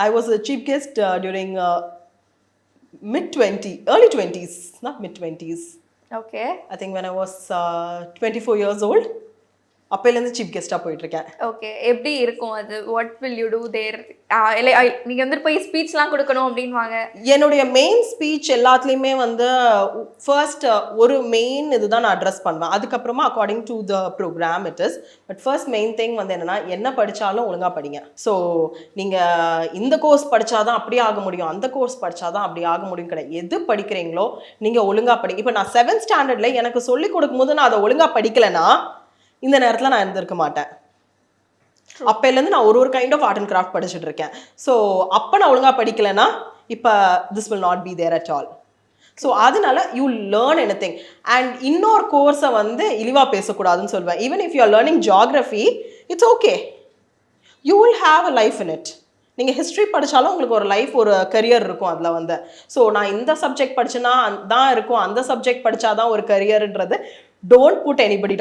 I was a chief guest during early 20s, not mid 20s. Okay. I think when I was 24 years old. அப்பையிலேருந்து chief கெஸ்ட்டாக போயிட்டுருக்கேன். Okay. எப்படி இருக்கும் அது? What will you two தேர்? இல்லை நீங்கள் வந்து போய் ஸ்பீச்லாம் கொடுக்கணும் அப்படின்வாங்க. என்னுடைய மெயின் ஸ்பீச் எல்லாத்துலேயுமே வந்து ஃபர்ஸ்ட் ஒரு மெயின் இதுதான் நான் அட்ரஸ் பண்ணுவேன். அதுக்கப்புறமா according to the program it is. But first main thing வந்து என்னென்னா, என்ன படித்தாலும் ஒழுங்காக படிங்க. ஸோ நீங்கள் இந்த கோர்ஸ் படித்தாதான் அப்படி ஆக முடியும், அந்த கோர்ஸ் படித்தாதான் அப்படி ஆக முடியும் கிடையாது. எது படிக்கிறீங்களோ நீங்கள் ஒழுங்காக படிங்க. இப்போ நான் 7th ஸ்டாண்டர்டில் எனக்கு சொல்லிக் கொடுக்கும்போது நான் அதை ஒழுங்காக படிக்கலைன்னா இந்த நேரத்தில் நான் இருந்திருக்க மாட்டேன். அப்போலேருந்து நான் ஒரு kind of art and craft படிச்சுட்டு இருக்கேன். ஸோ அப்போ நான் ஒழுங்காக படிக்கலைன்னா இப்போ this will not be there at all. So அதனால you learn anything. And இன்னொரு கோர்ஸை வந்து இழிவாக பேசக்கூடாதுன்னு சொல்வேன். Even if you are learning geography, it's okay, you will have a life in it. நீங்கள் ஹிஸ்ட்ரி படித்தாலும் உங்களுக்கு ஒரு லைஃப், ஒரு கரியர் இருக்கும் அதில் வந்து. ஸோ நான் இந்த சப்ஜெக்ட் படிச்சேன்னா தான் இருக்கும், அந்த சப்ஜெக்ட் படித்தாதான் ஒரு கரியர்ன்றது, டோன்ட் புட் எனிபடி டவுன்.